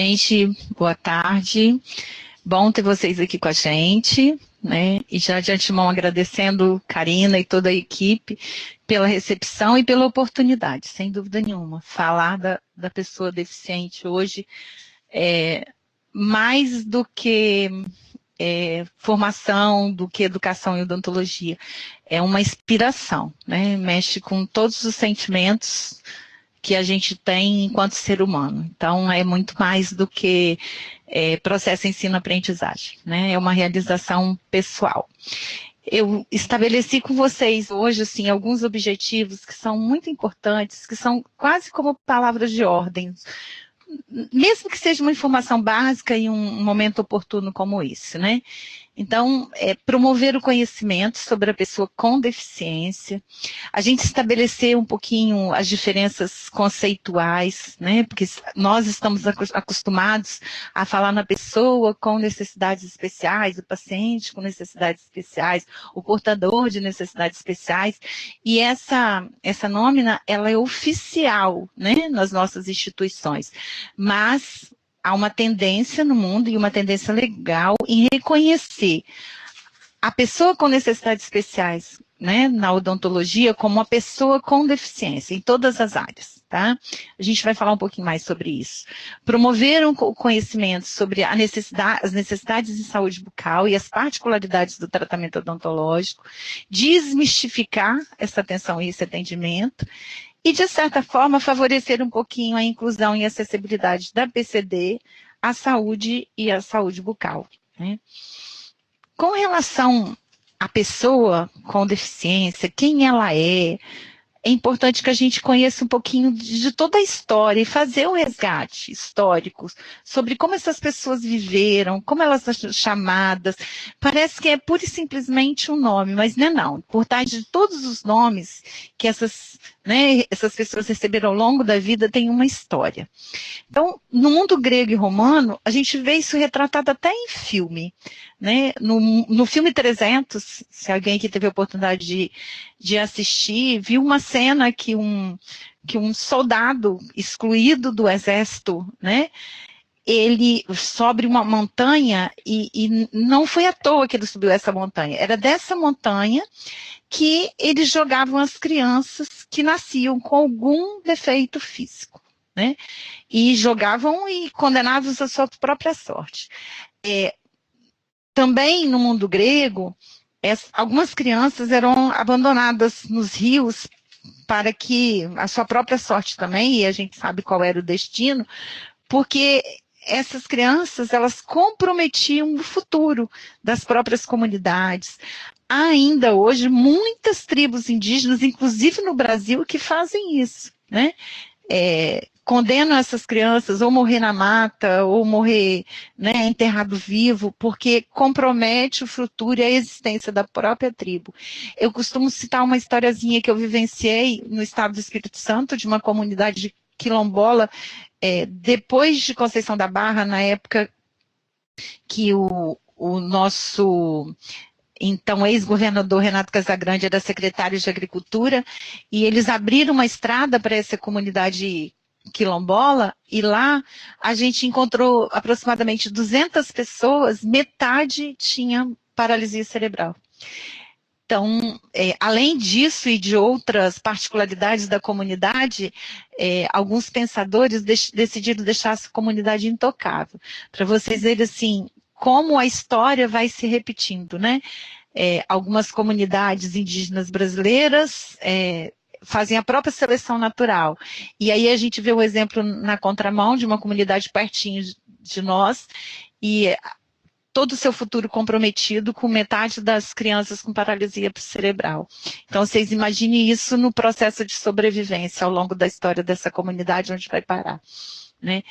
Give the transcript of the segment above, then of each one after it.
Gente, boa tarde. Bom ter vocês aqui com a gente, né? E já de antemão agradecendo Karina e toda a equipe pela recepção e pela oportunidade, sem dúvida nenhuma. Falar da pessoa deficiente hoje é mais do que formação, do que educação em odontologia. É uma inspiração, né? Mexe com todos os sentimentos que a gente tem enquanto ser humano. Então, é muito mais do que processo ensino-aprendizagem, né? É uma realização pessoal. Eu estabeleci com vocês hoje, assim, alguns objetivos que são muito importantes, que são quase como palavras de ordem, mesmo que seja uma informação básica em um momento oportuno como esse, né? Então, promover o conhecimento sobre a pessoa com deficiência, a gente estabelecer um pouquinho as diferenças conceituais, né? Porque nós estamos acostumados a falar na pessoa com necessidades especiais, o paciente com necessidades especiais, o portador de necessidades especiais, e essa nômina, ela é oficial, né, nas nossas instituições, mas há uma tendência no mundo e uma tendência legal em reconhecer a pessoa com necessidades especiais, né, na odontologia, como uma pessoa com deficiência, em todas as áreas, tá? A gente vai falar um pouquinho mais sobre isso. Promover o conhecimento sobre as necessidades de saúde bucal e as particularidades do tratamento odontológico, desmistificar essa atenção e esse atendimento, e, de certa forma, favorecer um pouquinho a inclusão e acessibilidade da PCD à saúde e à saúde bucal, né? Com relação à pessoa com deficiência, quem ela é importante que a gente conheça um pouquinho de toda a história e fazer um resgate histórico sobre como essas pessoas viveram, como elas são chamadas. Parece que é pura e simplesmente um nome, mas não é não. Por trás de todos os nomes que essas pessoas receberam ao longo da vida, tem uma história. Então, no mundo grego e romano, a gente vê isso retratado até em filme, né? No filme 300, se alguém que teve a oportunidade de assistir, viu uma cena que um soldado excluído do exército, né? Ele sobe uma montanha e não foi à toa que ele subiu essa montanha. Era dessa montanha que eles jogavam as crianças que nasciam com algum defeito físico, né? E jogavam e condenavam à sua própria sorte. Também no mundo grego, algumas crianças eram abandonadas nos rios para que a sua própria sorte também, e a gente sabe qual era o destino, porque essas crianças, elas comprometiam o futuro das próprias comunidades. Há ainda hoje muitas tribos indígenas, inclusive no Brasil, que fazem isso, né? Condenam essas crianças ou morrer na mata, ou morrer, né, enterrado vivo, porque compromete o futuro e a existência da própria tribo. Eu costumo citar uma historiazinha que eu vivenciei no estado do Espírito Santo, de uma comunidade quilombola, depois de Conceição da Barra, na época que o nosso então ex-governador Renato Casagrande era secretário de Agricultura, e eles abriram uma estrada para essa comunidade quilombola, e lá a gente encontrou aproximadamente 200 pessoas, metade tinha paralisia cerebral. Então, além disso e de outras particularidades da comunidade, alguns pensadores decidiram deixar essa comunidade intocável, para vocês verem assim, como a história vai se repetindo, né? Algumas comunidades indígenas brasileiras fazem a própria seleção natural. E aí a gente vê o exemplo na contramão de uma comunidade pertinho de nós, e todo o seu futuro comprometido com metade das crianças com paralisia cerebral. Então, vocês imaginem isso no processo de sobrevivência ao longo da história dessa comunidade, onde vai parar, né?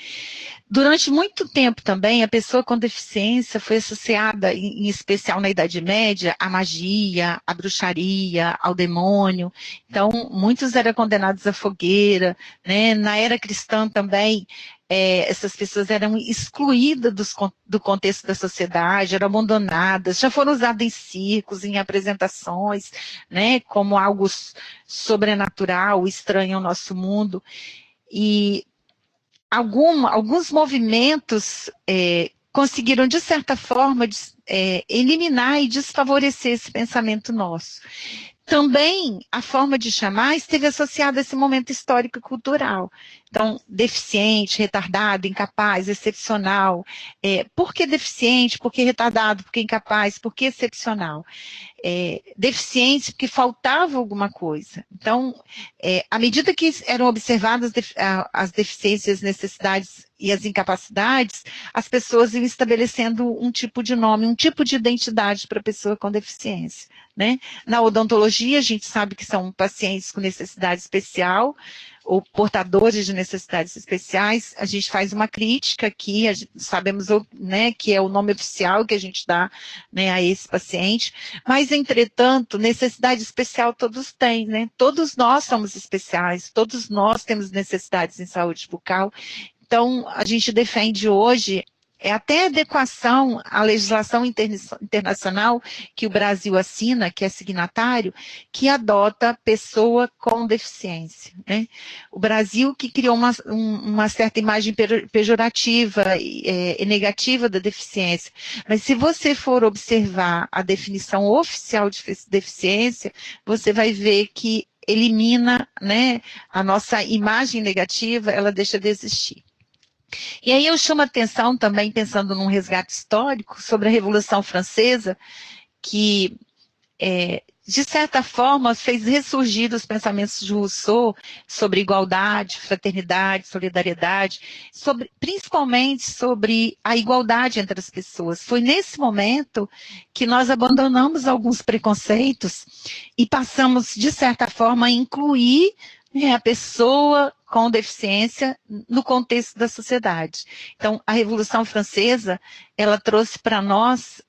Durante muito tempo também, a pessoa com deficiência foi associada, em especial na Idade Média, à magia, à bruxaria, ao demônio. Então, muitos eram condenados à fogueira, né? Na era cristã também, essas pessoas eram excluídas do contexto da sociedade, eram abandonadas, já foram usadas em circos, em apresentações, né? Como algo sobrenatural, estranho ao nosso mundo. E alguns movimentos conseguiram, de certa forma, eliminar e desfavorecer esse pensamento nosso. Também a forma de chamar esteve associada a esse momento histórico e cultural. Então, deficiente, retardado, incapaz, excepcional. Por que deficiente? Por que retardado? Por que incapaz? Por que excepcional? Deficiente porque faltava alguma coisa. Então, à medida que eram observadas as deficiências, necessidades e as incapacidades, as pessoas iam estabelecendo um tipo de nome, um tipo de identidade para a pessoa com deficiência, né? Na odontologia, a gente sabe que são pacientes com necessidade especial, ou portadores de necessidades especiais. A gente faz uma crítica aqui, sabemos, né, que é o nome oficial que a gente dá, né, a esse paciente, mas, entretanto, necessidade especial todos têm, né? Todos nós somos especiais, todos nós temos necessidades em saúde bucal. Então, a gente defende hoje até a adequação à legislação internacional que o Brasil assina, que é signatário, que adota pessoa com deficiência, né? O Brasil que criou uma certa imagem pejorativa e negativa da deficiência, mas se você for observar a definição oficial de deficiência, você vai ver que elimina, né, a nossa imagem negativa, ela deixa de existir. E aí eu chamo a atenção também, pensando num resgate histórico, sobre a Revolução Francesa, que, de certa forma, fez ressurgir os pensamentos de Rousseau sobre igualdade, fraternidade, solidariedade, principalmente sobre a igualdade entre as pessoas. Foi nesse momento que nós abandonamos alguns preconceitos e passamos, de certa forma, a incluir a pessoa com deficiência no contexto da sociedade. Então, a Revolução Francesa, ela trouxe para nós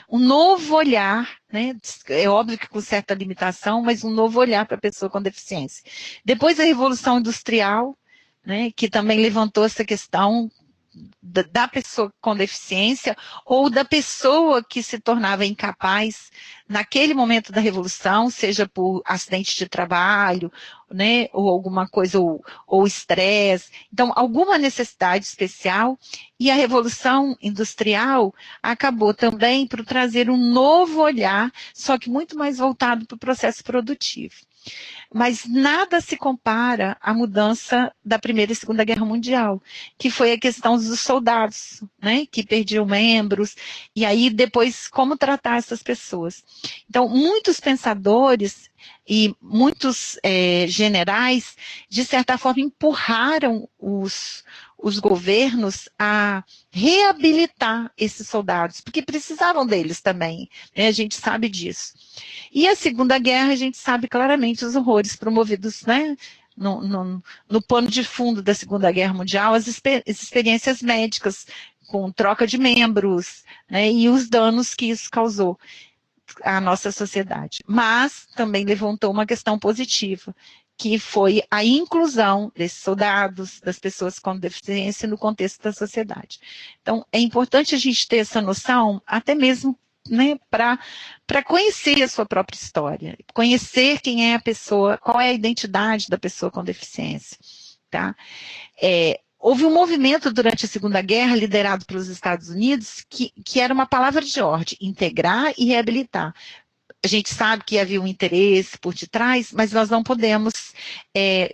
um novo olhar, né? É óbvio que com certa limitação, mas um novo olhar para a pessoa com deficiência. Depois a Revolução Industrial, né, que também levantou essa questão da pessoa com deficiência ou da pessoa que se tornava incapaz naquele momento da revolução, seja por acidente de trabalho, né, ou alguma coisa, ou estresse, então alguma necessidade especial, e a Revolução Industrial acabou também por trazer um novo olhar, só que muito mais voltado para o processo produtivo. Mas nada se compara à mudança da Primeira e Segunda Guerra Mundial, que foi a questão dos soldados, né, que perdiam membros, e aí depois como tratar essas pessoas. Então, muitos pensadores e muitos generais, de certa forma, empurraram os governos a reabilitar esses soldados, porque precisavam deles também, né, a gente sabe disso. E a Segunda Guerra, a gente sabe claramente os horrores promovidos, né, no pano de fundo da Segunda Guerra Mundial, as experiências médicas com troca de membros, né, e os danos que isso causou à nossa sociedade. Mas também levantou uma questão positiva, que foi a inclusão desses soldados, das pessoas com deficiência no contexto da sociedade. Então, é importante a gente ter essa noção, até mesmo, né, para conhecer a sua própria história, conhecer quem é a pessoa, qual é a identidade da pessoa com deficiência, tá? Houve um movimento durante a Segunda Guerra, liderado pelos Estados Unidos, que era uma palavra de ordem: integrar e reabilitar. A gente sabe que havia um interesse por detrás, mas nós não podemos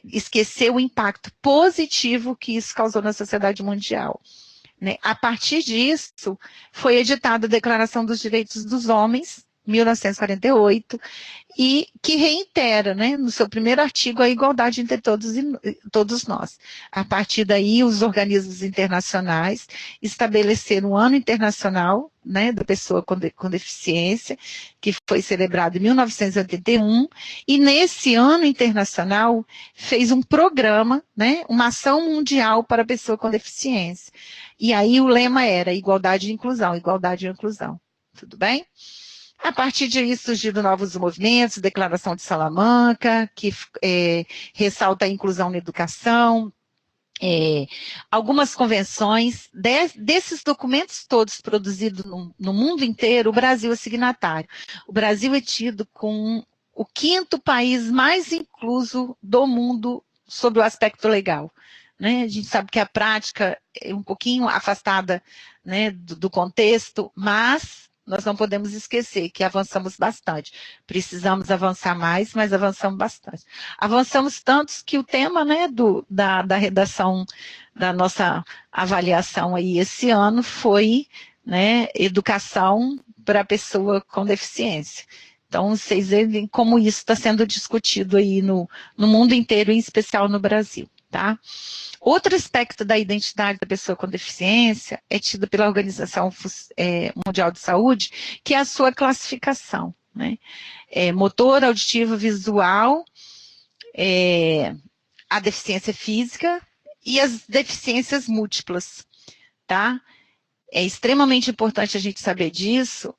esquecer o impacto positivo que isso causou na sociedade mundial, né? A partir disso, foi editada a Declaração dos Direitos dos Homens, 1948, e que reitera, né, no seu primeiro artigo, a igualdade entre todos nós. A partir daí, os organismos internacionais estabeleceram um ano internacional, né, da pessoa com deficiência, que foi celebrado em 1981, e nesse ano internacional fez um programa, né, uma ação mundial para a pessoa com deficiência. E aí o lema era igualdade e inclusão, igualdade e inclusão. Tudo bem? A partir disso surgiram novos movimentos, Declaração de Salamanca, que ressalta a inclusão na educação, algumas convenções. Desses documentos todos produzidos no mundo inteiro, o Brasil é signatário. O Brasil é tido como o 5º país mais incluso do mundo sob o aspecto legal, né? A gente sabe que a prática é um pouquinho afastada, né, do contexto, mas nós não podemos esquecer que avançamos bastante. Precisamos avançar mais, mas avançamos bastante. Avançamos tantos que o tema, né, da redação da nossa avaliação aí esse ano foi, né, educação para a pessoa com deficiência. Então, vocês veem como isso está sendo discutido aí no mundo inteiro, em especial no Brasil, tá? Outro aspecto da identidade da pessoa com deficiência é tido pela Organização Mundial de Saúde, que é a sua classificação, né? Motor, auditivo, visual, a deficiência física e as deficiências múltiplas, tá? É extremamente importante a gente saber disso.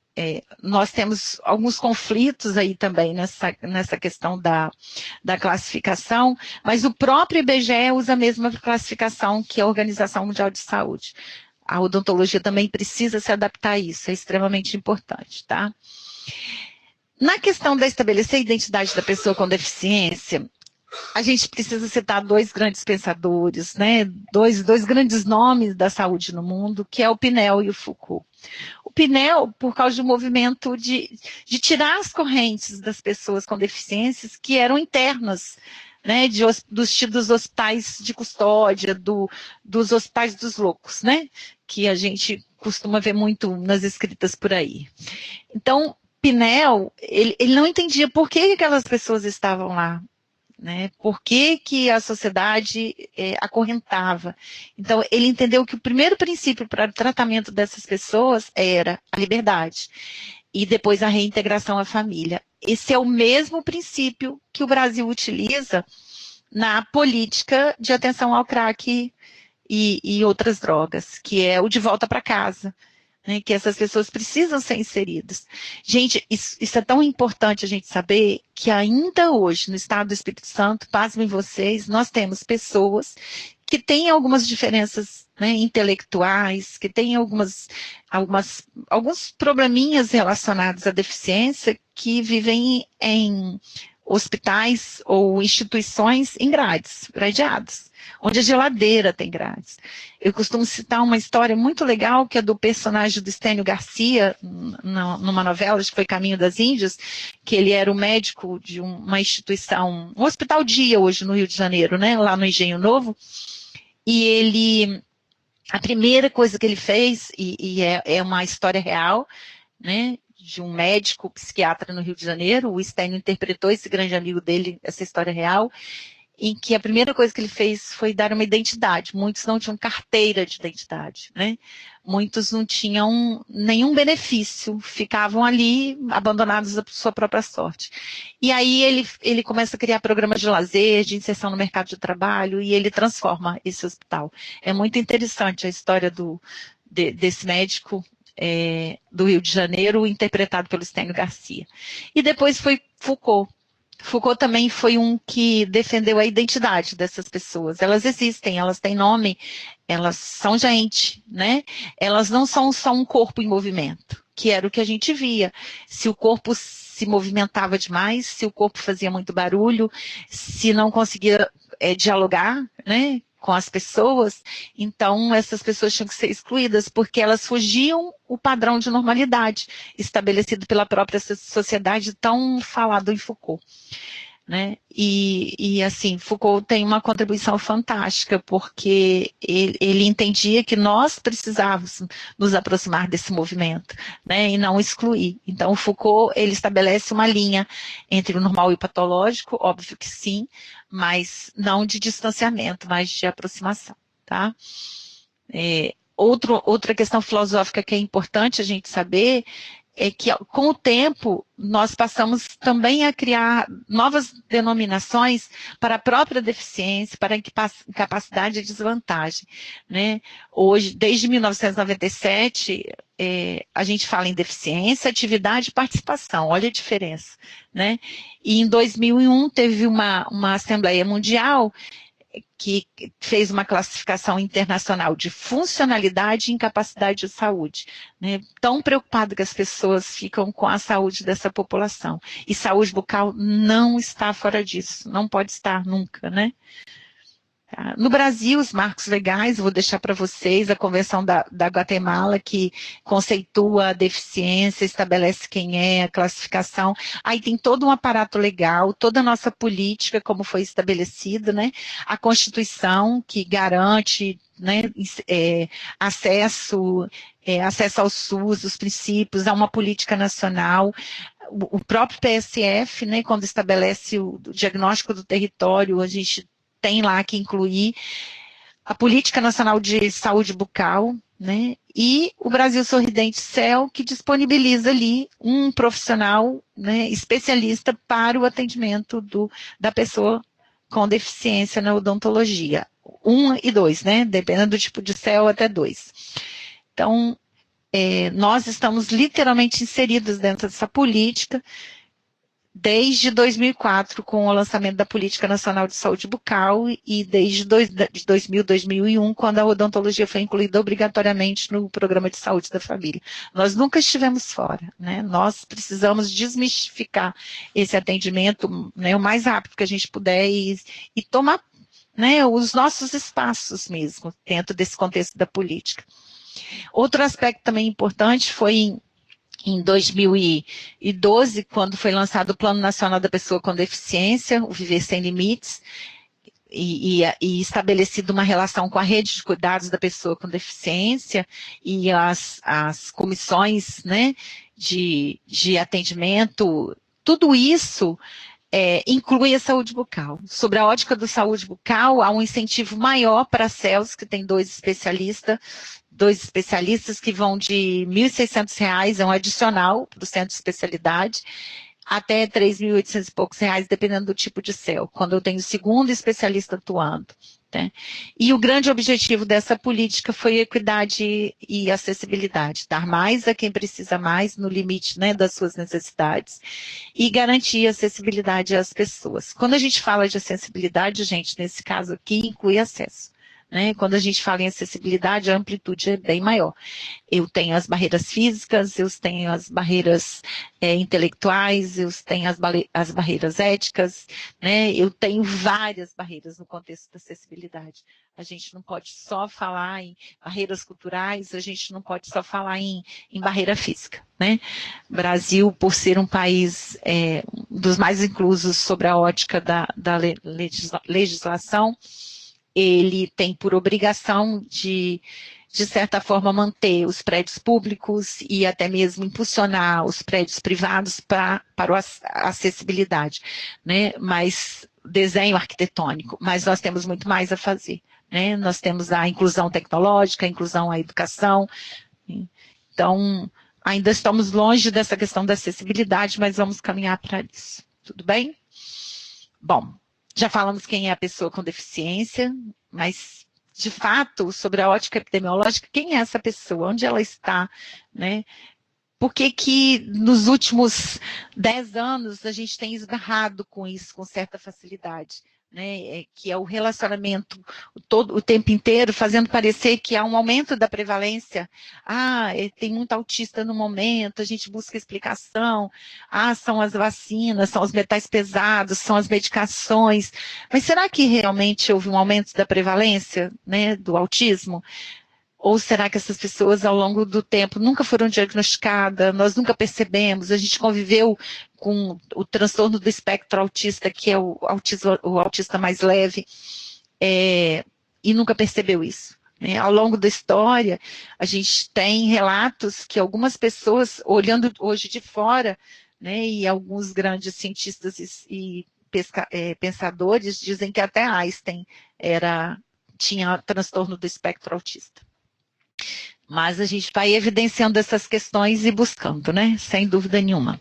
Nós temos alguns conflitos aí também nessa questão da classificação, mas o próprio IBGE usa a mesma classificação que a Organização Mundial de Saúde. A odontologia também precisa se adaptar a isso, é extremamente importante, tá? Na questão de estabelecer a identidade da pessoa com deficiência, a gente precisa citar dois grandes pensadores, né? Dois grandes nomes da saúde no mundo, que é o Pinel e o Foucault. O Pinel, por causa do movimento de tirar as correntes das pessoas com deficiências que eram internas, né, dos hospitais de custódia, dos hospitais dos loucos, né, que a gente costuma ver muito nas escritas por aí. Então, Pinel, ele não entendia por que aquelas pessoas estavam lá, né? Por que a sociedade acorrentava? Então, ele entendeu que o primeiro princípio para o tratamento dessas pessoas era a liberdade e depois a reintegração à família. Esse é o mesmo princípio que o Brasil utiliza na política de atenção ao crack e outras drogas, que é o de volta para casa. Né, que essas pessoas precisam ser inseridas. Gente, isso é tão importante a gente saber que ainda hoje, no estado do Espírito Santo, pasmem vocês, nós temos pessoas que têm algumas diferenças, né, intelectuais, que têm alguns probleminhas relacionados à deficiência, que vivem em hospitais ou instituições em gradeadas, onde a geladeira tem grades. Eu costumo citar uma história muito legal, que é do personagem do Estênio Garcia, numa novela, acho que foi Caminho das Índias, que ele era o médico de uma instituição, um hospital dia hoje no Rio de Janeiro, né, lá no Engenho Novo, e a primeira coisa que ele fez, e é uma história real, né, de um médico psiquiatra no Rio de Janeiro, o Estênio interpretou esse grande amigo dele, essa história real, em que a primeira coisa que ele fez foi dar uma identidade. Muitos não tinham carteira de identidade, né? Muitos não tinham nenhum benefício, ficavam ali abandonados à sua própria sorte. E aí ele começa a criar programas de lazer, de inserção no mercado de trabalho, e ele transforma esse hospital. É muito interessante a história desse médico do Rio de Janeiro, interpretado pelo Estênio Garcia. E depois foi Foucault. Foucault também foi um que defendeu a identidade dessas pessoas. Elas existem, elas têm nome, elas são gente, né? Elas não são só um corpo em movimento, que era o que a gente via. Se o corpo se movimentava demais, se o corpo fazia muito barulho, se não conseguia dialogar, né, com as pessoas, então essas pessoas tinham que ser excluídas, porque elas fugiam o padrão de normalidade estabelecido pela própria sociedade, tão falado em Foucault. Né? E assim, Foucault tem uma contribuição fantástica, porque ele entendia que nós precisávamos nos aproximar desse movimento, né, e não excluir. Então, Foucault, ele estabelece uma linha entre o normal e o patológico, óbvio que sim, mas não de distanciamento, mas de aproximação, tá? Outra questão filosófica que é importante a gente saber é que, com o tempo, nós passamos também a criar novas denominações para a própria deficiência, para a incapacidade e desvantagem, né? Hoje, desde 1997, a gente fala em deficiência, atividade e participação, olha a diferença, né? E em 2001 teve uma Assembleia Mundial que fez uma classificação internacional de funcionalidade e incapacidade de saúde, né? Tão preocupado que as pessoas ficam com a saúde dessa população. E saúde bucal não está fora disso, não pode estar nunca, né? Tá? No Brasil, os marcos legais, vou deixar para vocês a Convenção da Guatemala, que conceitua a deficiência, estabelece quem é, a classificação. Aí tem todo um aparato legal, toda a nossa política, como foi estabelecido, né? A Constituição, que garante, né, acesso ao SUS, os princípios, a uma política nacional. O próprio PSF, né, quando estabelece o diagnóstico do território, a gente tem lá que incluir a Política Nacional de Saúde Bucal, né, e o Brasil Sorridente Cell, que disponibiliza ali um profissional, né, especialista para o atendimento da pessoa com deficiência na odontologia. 1 e 2, né, dependendo do tipo de cell, até 2. Então, nós estamos literalmente inseridos dentro dessa política, desde 2004, com o lançamento da Política Nacional de Saúde Bucal, e desde 2001, quando a odontologia foi incluída obrigatoriamente no Programa de Saúde da Família. Nós nunca estivemos fora, né? Nós precisamos desmistificar esse atendimento, né, o mais rápido que a gente puder e tomar, né, os nossos espaços mesmo, dentro desse contexto da política. Outro aspecto também importante foi em 2012, quando foi lançado o Plano Nacional da Pessoa com Deficiência, o Viver Sem Limites, e estabelecido uma relação com a rede de cuidados da pessoa com deficiência e as comissões, né, de atendimento, tudo isso inclui a saúde bucal. Sobre a ótica da saúde bucal, há um incentivo maior para a CELS, que tem dois especialistas que vão de R$ 1.600, é um adicional para o centro de especialidade, até R$ 3.800 e poucos, dependendo do tipo de CEL, quando eu tenho o segundo especialista atuando. Né? E o grande objetivo dessa política foi equidade e acessibilidade, dar mais a quem precisa mais, no limite, né, das suas necessidades, e garantir acessibilidade às pessoas. Quando a gente fala de acessibilidade, gente, nesse caso aqui, inclui acesso. Né? Quando a gente fala em acessibilidade, a amplitude é bem maior. Eu tenho as barreiras físicas, eu tenho as barreiras intelectuais, eu tenho as barreiras éticas, né? Eu tenho várias barreiras no contexto da acessibilidade. A gente não pode só falar em barreiras culturais, a gente não pode só falar em barreira física. Né? Brasil, por ser um país dos mais inclusos sobre a ótica da legislação, ele tem por obrigação de certa forma, manter os prédios públicos e até mesmo impulsionar os prédios privados para a acessibilidade, né? Mas desenho arquitetônico, mas nós temos muito mais a fazer, né? Nós temos a inclusão tecnológica, a inclusão à educação, então ainda estamos longe dessa questão da acessibilidade, mas vamos caminhar para isso, tudo bem? Bom, já falamos quem é a pessoa com deficiência, mas, de fato, sobre a ótica epidemiológica, quem é essa pessoa? Onde ela está? Né? Por que nos últimos 10 anos a gente tem esbarrado com isso com certa facilidade? Né, que é o relacionamento todo o tempo inteiro, fazendo parecer que há um aumento da prevalência. Tem muito autista no momento, a gente busca explicação. São as vacinas, são os metais pesados, são as medicações. Mas será que realmente houve um aumento da prevalência, né, do autismo? Ou será que essas pessoas, ao longo do tempo, nunca foram diagnosticadas, nós nunca percebemos, a gente conviveu com o transtorno do espectro autista, que é o autista mais leve, e nunca percebeu isso. Né? Ao longo da história, a gente tem relatos que algumas pessoas, olhando hoje de fora, né, e alguns grandes cientistas e pensadores dizem que até Einstein tinha transtorno do espectro autista. Mas a gente vai evidenciando essas questões e buscando, né? Sem dúvida nenhuma.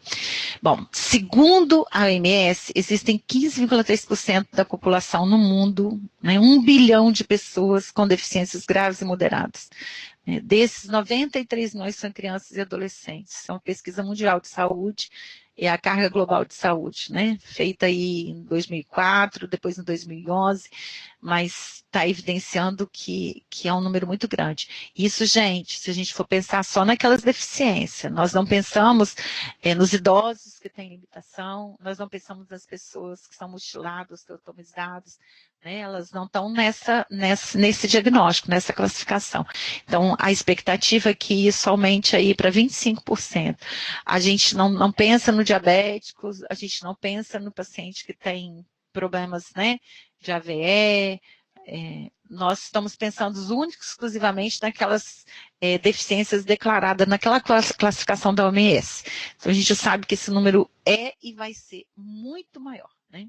Bom, segundo a OMS, existem 15,3% da população no mundo, né? 1 bilhão de pessoas com deficiências graves e moderadas. Desses, 93 milhões são crianças e adolescentes. É uma pesquisa mundial de saúde, é a carga global de saúde, né? Feita aí em 2004, depois em 2011, mas está evidenciando que é um número muito grande. Isso, gente, se a gente for pensar só naquelas deficiências, nós não pensamos nos idosos que têm limitação, nós não pensamos nas pessoas que são mutiladas, osteotomizadas, né? Elas não estão nesse diagnóstico, nessa classificação. Então, a expectativa é que isso aumente aí para 25%. A gente não pensa no diabético, a gente não pensa no paciente que tem problemas, né, de AVE, nós estamos pensando únicos, exclusivamente naquelas deficiências declaradas naquela classificação da OMS. Então, a gente sabe que esse número é e vai ser muito maior, né?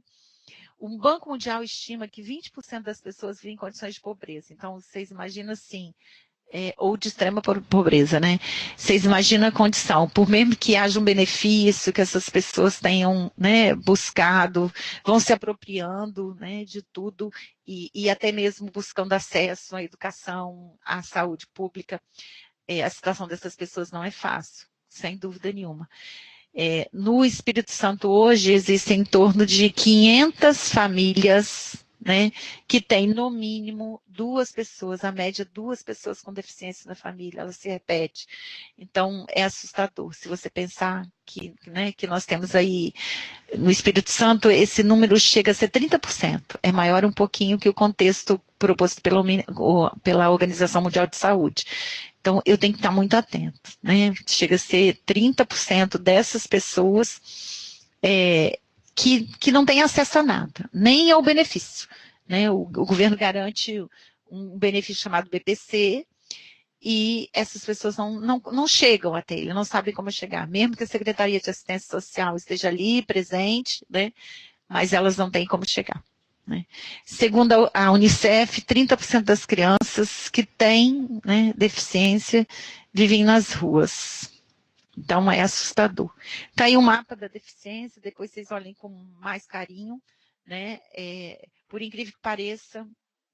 O Banco Mundial estima que 20% das pessoas vivem em condições de pobreza. Então, vocês imaginam assim, ou de extrema pobreza, né? Vocês imaginam a condição, por mesmo que haja um benefício, que essas pessoas tenham, né, buscado, vão se apropriando, né, de tudo, e até mesmo buscando acesso à educação, à saúde pública, a situação dessas pessoas não é fácil, sem dúvida nenhuma. No Espírito Santo hoje existem em torno de 500 famílias, né, que tem no mínimo 2 pessoas, a média 2 pessoas com deficiência na família, ela se repete. Então é assustador se você pensar que, né, que nós temos aí no Espírito Santo esse número chega a ser 30%, é maior um pouquinho que o contexto proposto pela Organização Mundial de Saúde. Então, eu tenho que estar muito atento, né? Chega a ser 30% dessas pessoas que não têm acesso a nada, nem ao benefício, né? O governo garante um benefício chamado BPC, e essas pessoas não chegam até ele, não sabem como chegar, mesmo que a Secretaria de Assistência Social esteja ali presente, né? Mas elas não têm como chegar. Né? Segundo a Unicef, 30% das crianças que têm, né, deficiência vivem nas ruas. Então, é assustador. Está aí um mapa da deficiência, depois vocês olhem com mais carinho. Né? Por incrível que pareça,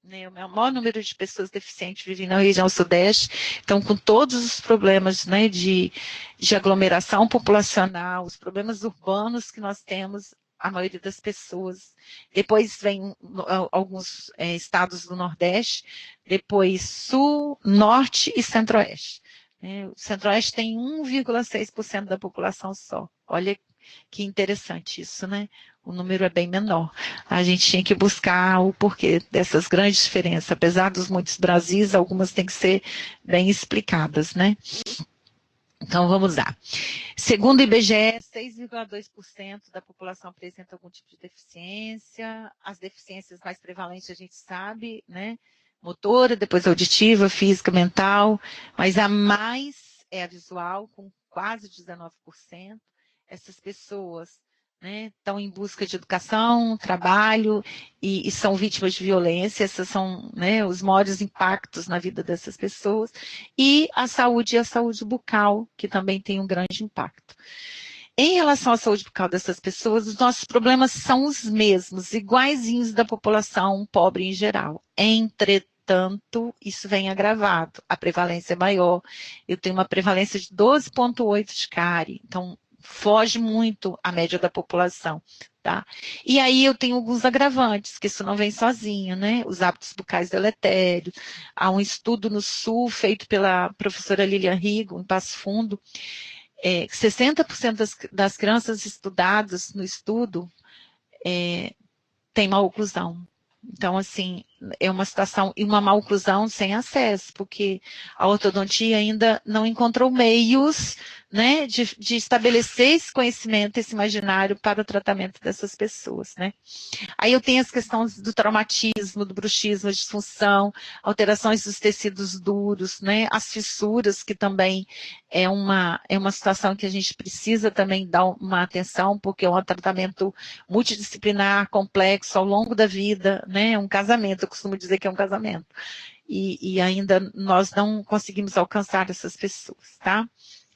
né, o maior número de pessoas deficientes vivem na região sudeste, então com todos os problemas, né, de aglomeração populacional, os problemas urbanos que nós temos, a maioria das pessoas. Depois vem alguns estados do Nordeste, depois Sul, Norte e Centro-Oeste. O Centro-Oeste tem 1,6% da população só. Olha que interessante isso, né? O número é bem menor. A gente tinha que buscar o porquê dessas grandes diferenças. Apesar dos muitos Brasis, algumas têm que ser bem explicadas, né? Então, vamos lá. Segundo o IBGE, 6,2% da população apresenta algum tipo de deficiência. As deficiências mais prevalentes a gente sabe, né? Motora, depois auditiva, física, mental. Mas a mais é a visual, com quase 19%. Essas pessoas, né, estão em busca de educação, trabalho e são vítimas de violência. Esses são, né, os maiores impactos na vida dessas pessoas. E a saúde bucal, que também tem um grande impacto. Em relação à saúde bucal dessas pessoas, os nossos problemas são os mesmos, iguaizinhos da população pobre em geral. Entretanto, isso vem agravado, a prevalência é maior. Eu tenho uma prevalência de 12,8 de cárie, então foge muito a média da população, tá? E aí eu tenho alguns agravantes, que isso não vem sozinho, né? Os hábitos bucais deletérios. Há um estudo no Sul, feito pela professora Lilian Rigo, em Passo Fundo, 60% das crianças estudadas no estudo têm má oclusão. Então, assim, é uma situação, e uma má oclusão sem acesso, porque a ortodontia ainda não encontrou meios, né, de estabelecer esse conhecimento, esse imaginário para o tratamento dessas pessoas, né. Aí eu tenho as questões do traumatismo, do bruxismo, a disfunção, alterações dos tecidos duros, né, as fissuras, que também é uma situação que a gente precisa também dar uma atenção, porque é um tratamento multidisciplinar, complexo, ao longo da vida, né, é um casamento, eu costumo dizer que é um casamento, e ainda nós não conseguimos alcançar essas pessoas, tá?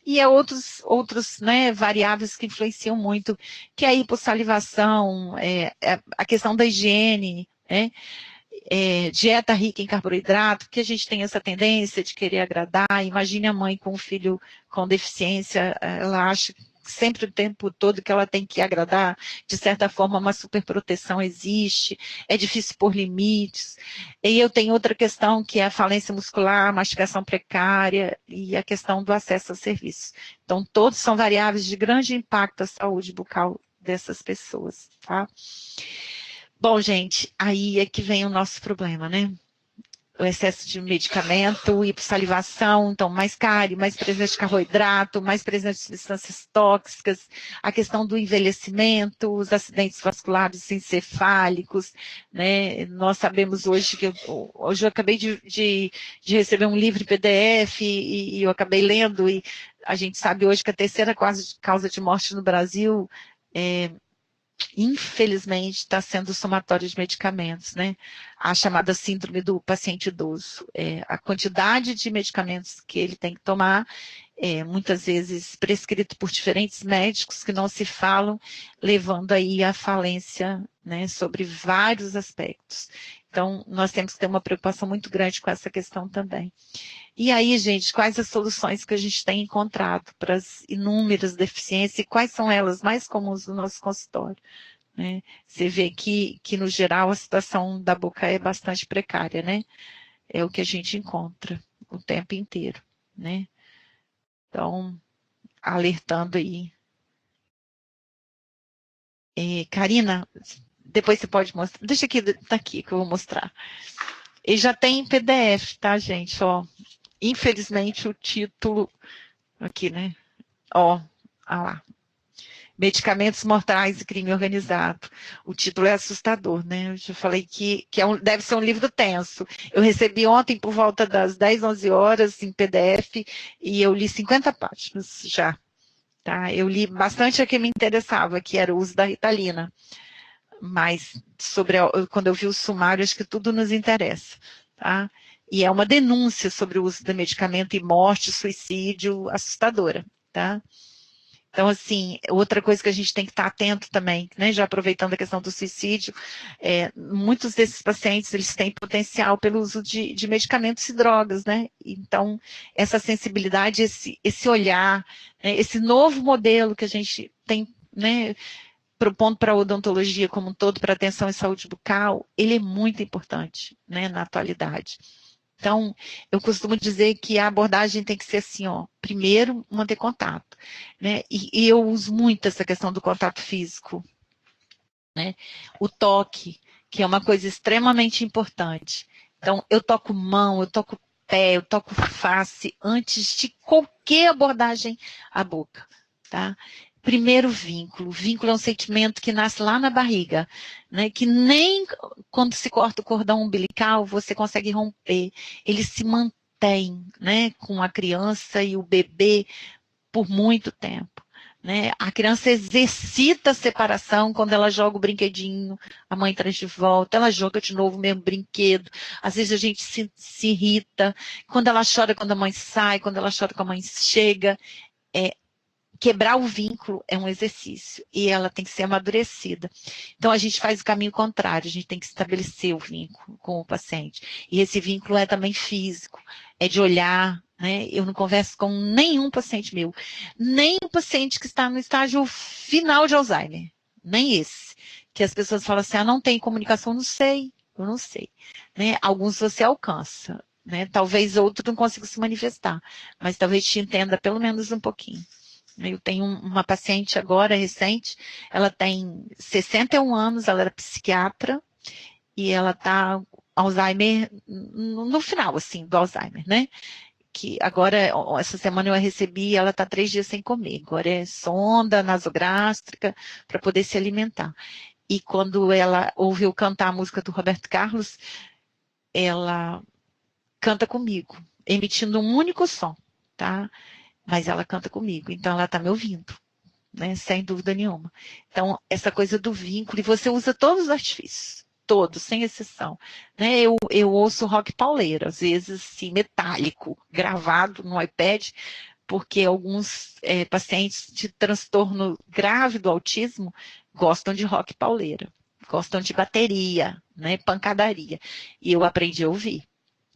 E outros né, variáveis que influenciam muito, que é a hipossalivação, a questão da higiene, né, dieta rica em carboidrato, porque a gente tem essa tendência de querer agradar. Imagine a mãe com um filho com deficiência, ela acha sempre o tempo todo que ela tem que agradar, de certa forma uma superproteção existe, é difícil pôr limites. E eu tenho outra questão, que é a falência muscular, a mastigação precária e a questão do acesso a serviços. Então, todos são variáveis de grande impacto à saúde bucal dessas pessoas, tá? Bom, gente, aí é que vem o nosso problema, né? O excesso de medicamento, hipossalivação, então mais cárie, mais presença de carboidrato, mais presença de substâncias tóxicas, a questão do envelhecimento, os acidentes vasculares encefálicos, né? Nós sabemos hoje que hoje eu acabei de receber um livro em PDF e eu acabei lendo, e a gente sabe hoje que a terceira causa de morte no Brasil infelizmente, está sendo o somatório de medicamentos, né? A chamada síndrome do paciente idoso. A quantidade de medicamentos que ele tem que tomar, muitas vezes prescrito por diferentes médicos que não se falam, levando aí à falência, né, sobre vários aspectos. Então, nós temos que ter uma preocupação muito grande com essa questão também. E aí, gente, quais as soluções que a gente tem encontrado para as inúmeras deficiências e quais são elas mais comuns no nosso consultório? Né? Você vê que, no geral, a situação da boca é bastante precária, né? É o que a gente encontra o tempo inteiro, né? Então, alertando aí. Karina, depois você pode mostrar. Deixa aqui, tá aqui que eu vou mostrar. E já tem em PDF, tá, gente? Ó, infelizmente o título aqui, né? Ó lá. Medicamentos Mortais e Crime Organizado. O título é assustador, né? Eu já falei que deve ser um livro tenso. Eu recebi ontem por volta das 10, 11 horas em PDF e eu li 50 páginas já. Tá? Eu li bastante a que me interessava, que era o uso da Ritalina. Mas quando eu vi o sumário, acho que tudo nos interessa. Tá? E é uma denúncia sobre o uso do medicamento e morte, suicídio, assustadora. Tá? Então, assim, outra coisa que a gente tem que estar atento também, né, já aproveitando a questão do suicídio, muitos desses pacientes, eles têm potencial pelo uso de medicamentos e drogas, né, então, essa sensibilidade, esse olhar, né, esse novo modelo que a gente tem, né, propondo para a odontologia como um todo, para atenção em saúde bucal, ele é muito importante, né, na atualidade. Então, eu costumo dizer que a abordagem tem que ser assim, ó, primeiro, manter contato, né, e eu uso muito essa questão do contato físico, né, o toque, que é uma coisa extremamente importante. Então, eu toco mão, eu toco pé, eu toco face, antes de qualquer abordagem à boca, tá? Primeiro vínculo. O vínculo é um sentimento que nasce lá na barriga, né? Que nem quando se corta o cordão umbilical você consegue romper. Ele se mantém, né? Com a criança e o bebê por muito tempo. Né? A criança exercita a separação quando ela joga o brinquedinho, a mãe traz de volta, ela joga de novo o mesmo brinquedo. Às vezes a gente se irrita. Quando ela chora quando a mãe sai, quando ela chora quando a mãe chega. Quebrar o vínculo é um exercício e ela tem que ser amadurecida. Então, a gente faz o caminho contrário, a gente tem que estabelecer o vínculo com o paciente. E esse vínculo é também físico, é de olhar, né? Eu não converso com nenhum paciente meu, nem o paciente que está no estágio final de Alzheimer, nem esse. Que as pessoas falam assim, não tem comunicação, eu não sei. Né? Alguns você alcança, né? Talvez outro não consiga se manifestar, mas talvez te entenda pelo menos um pouquinho. Eu tenho uma paciente agora, recente, ela tem 61 anos, ela era psiquiatra, e ela está Alzheimer, no final, assim, do Alzheimer, né? Que agora, essa semana eu a recebi, ela está 3 dias sem comer, agora é sonda nasogástrica para poder se alimentar. E quando ela ouviu cantar a música do Roberto Carlos, ela canta comigo, emitindo um único som, tá? Mas ela canta comigo, então ela está me ouvindo, né? Sem dúvida nenhuma. Então, essa coisa do vínculo, e você usa todos os artifícios, todos, sem exceção. Né? Eu ouço rock pauleiro, às vezes assim, metálico, gravado no iPad, porque alguns pacientes de transtorno grave do autismo gostam de rock pauleiro, gostam de bateria, né? Pancadaria. E eu aprendi a ouvir.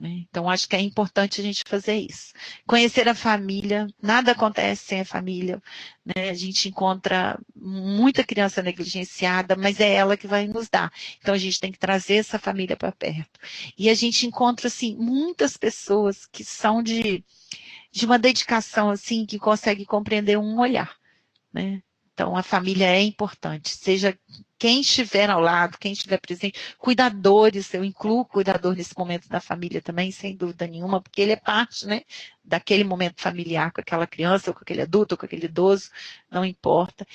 Então, acho que é importante a gente fazer isso. Conhecer a família, nada acontece sem a família. Né? A gente encontra muita criança negligenciada, mas é ela que vai nos dar. Então, a gente tem que trazer essa família para perto. E a gente encontra, assim, muitas pessoas que são de uma dedicação, assim, que conseguem compreender um olhar. Né? Então, a família é importante, seja quem estiver ao lado, quem estiver presente, cuidadores, eu incluo o cuidador nesse momento da família também, sem dúvida nenhuma, porque ele é parte, né, daquele momento familiar com aquela criança, ou com aquele adulto, ou com aquele idoso, não importa.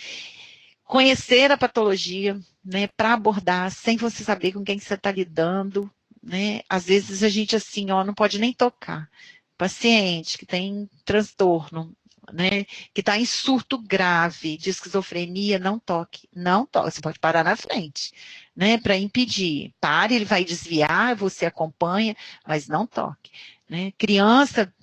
Conhecer a patologia, né, para abordar, sem você saber com quem você está lidando, né, às vezes a gente assim, ó, não pode nem tocar. Paciente que tem transtorno, né, que está em surto grave de esquizofrenia, não toque, não toque, você pode parar na frente, né, para impedir. Pare, ele vai desviar, você acompanha, mas não toque, né. Criança,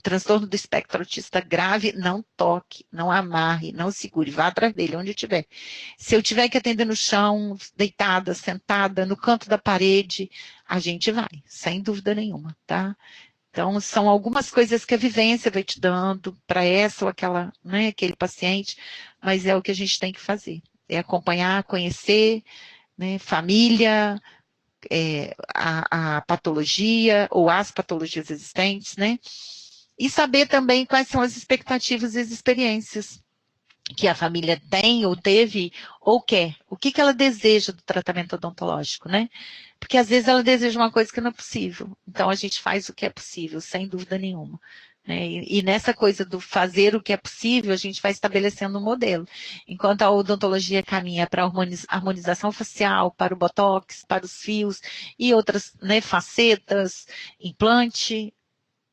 transtorno do espectro autista grave, não toque, não amarre, não segure, vá atrás dele, onde estiver. Se eu tiver que atender no chão, deitada, sentada, no canto da parede, a gente vai, sem dúvida nenhuma, tá? Então, são algumas coisas que a vivência vai te dando para essa ou aquela, né, aquele paciente, mas é o que a gente tem que fazer. É acompanhar, conhecer, né, família, a patologia ou as patologias existentes, né? E saber também quais são as expectativas e as experiências que a família tem ou teve ou quer. O que ela deseja do tratamento odontológico, né? Porque às vezes ela deseja uma coisa que não é possível. Então a gente faz o que é possível, sem dúvida nenhuma. Né? E nessa coisa do fazer o que é possível, a gente vai estabelecendo um modelo. Enquanto a odontologia caminha para a harmonização facial, para o botox, para os fios e outras, né, facetas, implante,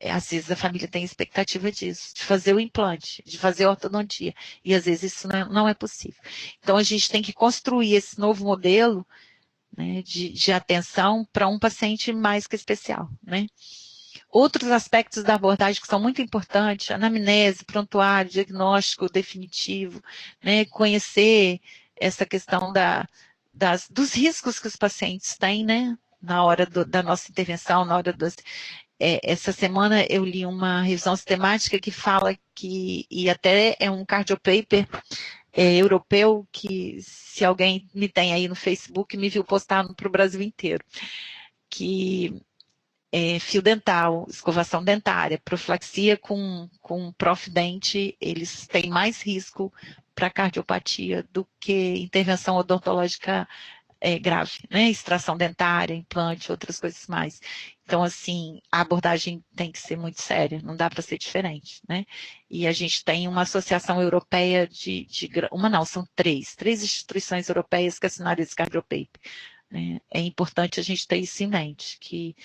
às vezes a família tem expectativa disso, de fazer o implante, de fazer a ortodontia, e às vezes isso não é possível. Então a gente tem que construir esse novo modelo, né, de atenção para um paciente mais que especial, né? Outros aspectos da abordagem que são muito importantes, anamnese, prontuário, diagnóstico definitivo, né, conhecer essa questão dos riscos que os pacientes têm, né, na hora da nossa intervenção, na hora dos, essa semana eu li uma revisão sistemática que fala que, e até é um cardiopaper europeu, que se alguém me tem aí no Facebook, me viu postar para o Brasil inteiro, que fio dental, escovação dentária, profilaxia com Profident, eles têm mais risco para cardiopatia do que intervenção odontológica grave, né? Extração dentária, implante, outras coisas mais. Então, assim, a abordagem tem que ser muito séria, não dá para ser diferente, né? E a gente tem uma associação europeia uma não, são três instituições europeias que assinaram esse cardiopaper. Né? É importante a gente ter isso em mente, que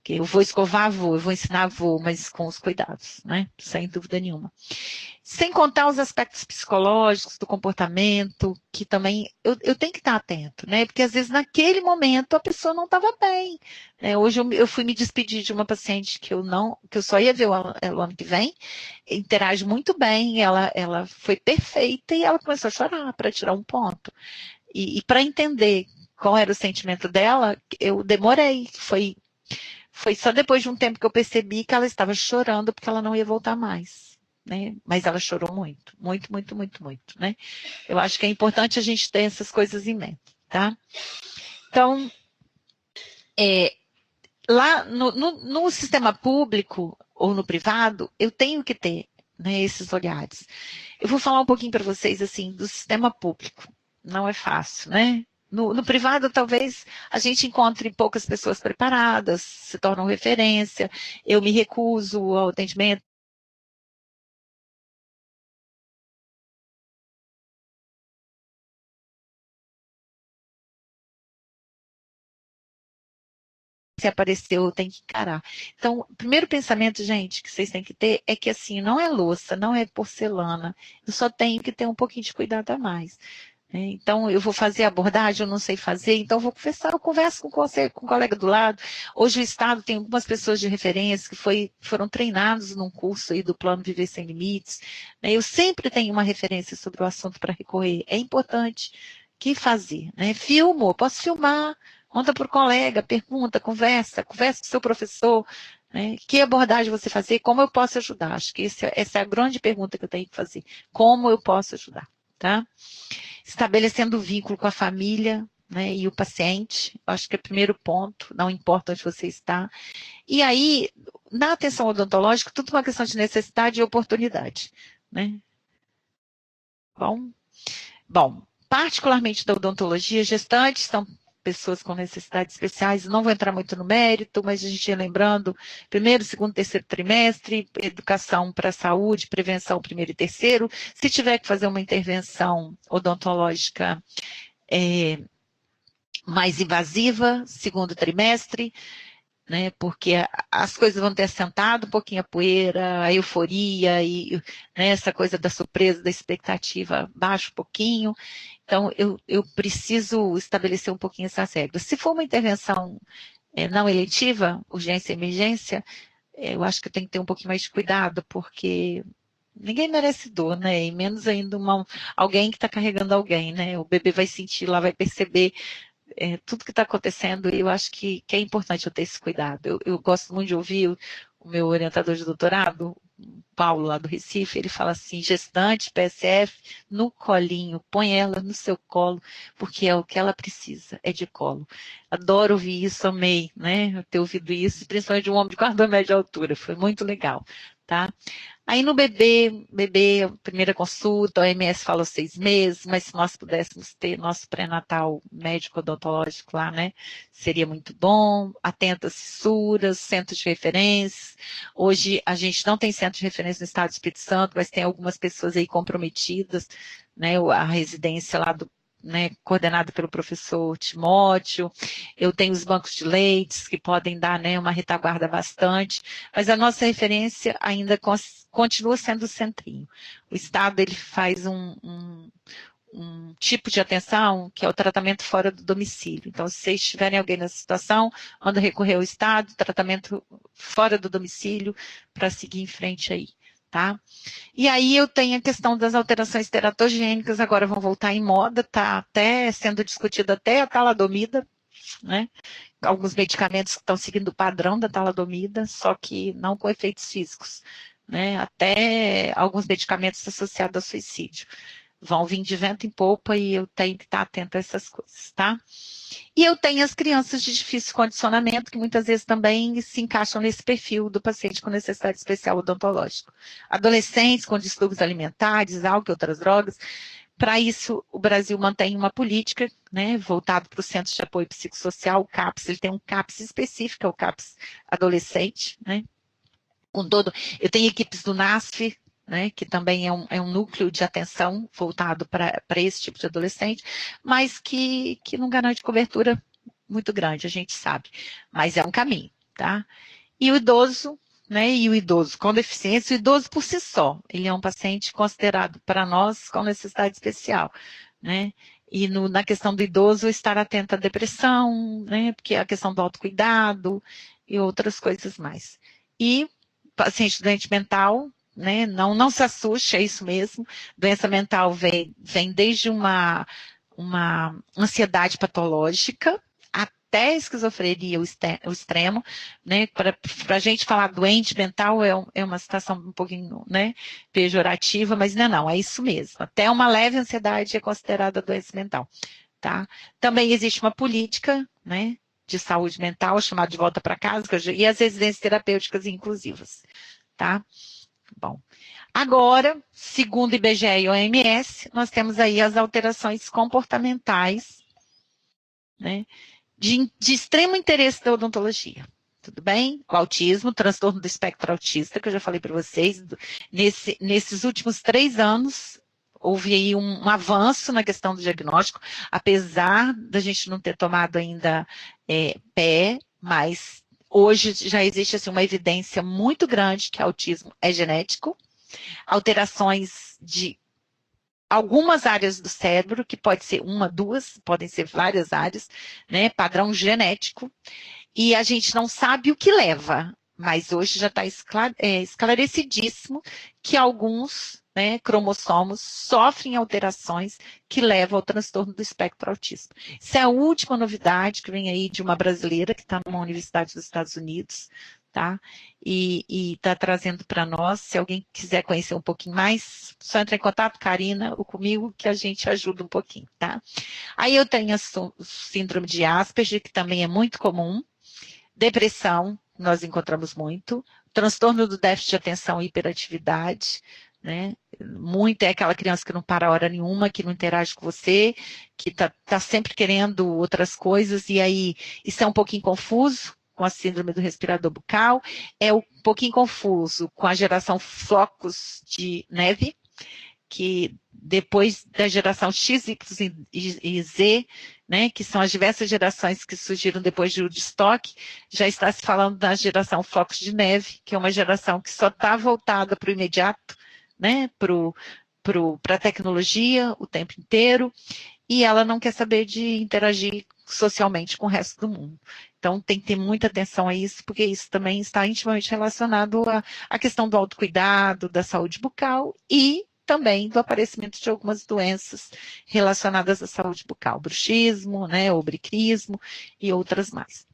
eu vou escovar, eu vou ensinar, mas com os cuidados, né? Sem dúvida nenhuma. Sem contar os aspectos psicológicos do comportamento, que também eu tenho que estar atento, né? Porque às vezes naquele momento a pessoa não estava bem. Né? Hoje eu fui me despedir de uma paciente que eu só ia ver o ano que vem, interage muito bem, ela foi perfeita e ela começou a chorar para tirar um ponto. E para entender qual era o sentimento dela, eu demorei, foi só depois de um tempo que eu percebi que ela estava chorando porque ela não ia voltar mais, né? Mas ela chorou muito, muito, muito, muito, muito, né? Eu acho que é importante a gente ter essas coisas em mente, tá? Então, lá no sistema público ou no privado, eu tenho que ter, né, esses olhares. Eu vou falar um pouquinho para vocês, assim, do sistema público. Não é fácil, né? No privado, talvez a gente encontre poucas pessoas preparadas, se tornam referência. Eu me recuso ao atendimento. Se apareceu, tem que encarar. Então, o primeiro pensamento, gente, que vocês têm que ter é que, assim, não é louça, não é porcelana. Eu só tenho que ter um pouquinho de cuidado a mais. Então, eu vou fazer a abordagem, eu não sei fazer, então eu vou conversar, eu converso com o colega do lado. Hoje o Estado tem algumas pessoas de referência que foram treinados num curso aí do Plano Viver Sem Limites. Né? Eu sempre tenho uma referência sobre o assunto para recorrer. É importante. O que fazer? Né? Filmo, posso filmar, conta para o colega, pergunta, conversa com o seu professor. Né? Que abordagem você fazer? Como eu posso ajudar? Acho que essa é a grande pergunta que eu tenho que fazer. Como eu posso ajudar? Tá? Estabelecendo o vínculo com a família, né, e o paciente, acho que é o primeiro ponto, não importa onde você está. E aí, na atenção odontológica, tudo uma questão de necessidade e oportunidade, né? Bom, Bom, particularmente da odontologia, gestantes são pessoas com necessidades especiais, não vou entrar muito no mérito, mas a gente ia lembrando, primeiro, segundo, terceiro trimestre, educação para a saúde, prevenção primeiro e terceiro, se tiver que fazer uma intervenção odontológica mais invasiva, segundo trimestre, né, porque as coisas vão ter assentado um pouquinho a poeira, a euforia, e né, essa coisa da surpresa, da expectativa baixa um pouquinho, então eu preciso estabelecer um pouquinho essas regras. Se for uma intervenção não eletiva, urgência e emergência, eu acho que eu tenho que ter um pouquinho mais de cuidado, porque ninguém merece dor, né? E menos ainda alguém que está carregando alguém, né? O bebê vai sentir lá, vai perceber tudo que está acontecendo, e eu acho que é importante eu ter esse cuidado. Eu gosto muito de ouvir o meu orientador de doutorado, Paulo, lá do Recife, ele fala assim, gestante, PSF, no colinho, põe ela no seu colo, porque é o que ela precisa, é de colo. Adoro ouvir isso, amei, né, ter ouvido isso, principalmente de um homem de 4 metros de altura, foi muito legal, tá? Aí no bebê, primeira consulta, a OMS falou 6 meses, mas se nós pudéssemos ter nosso pré-natal médico odontológico lá, né, seria muito bom. Atento às fissuras, centros de referência. Hoje a gente não tem centro de referência no estado do Espírito Santo, mas tem algumas pessoas aí comprometidas, né, a residência lá do né, coordenada pelo professor Timóteo, eu tenho os bancos de leites que podem dar né, uma retaguarda bastante, mas a nossa referência ainda continua sendo o centrinho. O Estado ele faz um tipo de atenção que é o tratamento fora do domicílio. Então, se vocês tiverem alguém nessa situação, manda recorrer ao Estado, tratamento fora do domicílio, para seguir em frente aí. Tá? E aí eu tenho a questão das alterações teratogênicas, agora vão voltar em moda, está até sendo discutida até a taladomida, né? Alguns medicamentos que estão seguindo o padrão da taladomida, só que não com efeitos físicos, né? Até alguns medicamentos associados ao suicídio. Vão vir de vento em polpa e eu tenho que estar atenta a essas coisas, tá? E eu tenho as crianças de difícil condicionamento, que muitas vezes também se encaixam nesse perfil do paciente com necessidade especial odontológica. Adolescentes com distúrbios alimentares, álcool e outras drogas. Para isso, o Brasil mantém uma política, né, voltado para o Centro de Apoio Psicossocial, o CAPS, ele tem um CAPS específico, é o CAPS adolescente, né, eu tenho equipes do NASF, né, que também é um núcleo de atenção voltado para esse tipo de adolescente, mas que não garante cobertura muito grande, a gente sabe, mas é um caminho, tá? E o idoso, né, e o idoso com deficiência, o idoso por si só, ele é um paciente considerado para nós com necessidade especial, né? E na questão do idoso, estar atento à depressão, né, porque a questão do autocuidado e outras coisas mais. E paciente doente mental, né, não se assuste, é isso mesmo, doença mental vem desde uma ansiedade patológica, até esquizofrenia, o extremo, né, para a gente falar doente mental é uma situação um pouquinho, né, pejorativa, mas não, é isso mesmo, até uma leve ansiedade é considerada doença mental, tá? Também existe uma política, né, de saúde mental, chamada de volta para casa, e as residências terapêuticas inclusivas, tá? Bom, agora, segundo IBGE e OMS, nós temos aí as alterações comportamentais, né, de extremo interesse da odontologia. Tudo bem? O autismo, o transtorno do espectro autista, que eu já falei para vocês, nesses últimos 3 anos, houve aí um avanço na questão do diagnóstico, apesar da gente não ter tomado ainda pé, mas hoje já existe assim, uma evidência muito grande que autismo é genético, alterações de algumas áreas do cérebro, que pode ser uma, duas, podem ser várias áreas, né, padrão genético, e a gente não sabe o que leva, mas hoje já está esclarecidíssimo que alguns né, cromossomos sofrem alterações que levam ao transtorno do espectro autista. Isso é a última novidade que vem aí de uma brasileira que está numa universidade dos Estados Unidos, tá? E está trazendo para nós, se alguém quiser conhecer um pouquinho mais, só entrar em contato, Karina, ou comigo, que a gente ajuda um pouquinho, tá? Aí eu tenho a síndrome de Asperger, que também é muito comum, depressão, nós encontramos muito, transtorno do déficit de atenção e hiperatividade, né? muito é aquela criança que não para hora nenhuma, que não interage com você, que tá sempre querendo outras coisas, e aí isso é um pouquinho confuso com a síndrome do respirador bucal, é um pouquinho confuso com a geração flocos de neve, que depois da geração X, Y e Z, né, que são as diversas gerações que surgiram depois de Woodstock, já está se falando da geração flocos de neve, que é uma geração que só está voltada para o imediato, né, para a tecnologia o tempo inteiro, e ela não quer saber de interagir socialmente com o resto do mundo. Então, tem que ter muita atenção a isso, porque isso também está intimamente relacionado à questão do autocuidado, da saúde bucal e também do aparecimento de algumas doenças relacionadas à saúde bucal, bruxismo, né, obricrismo e outras mais.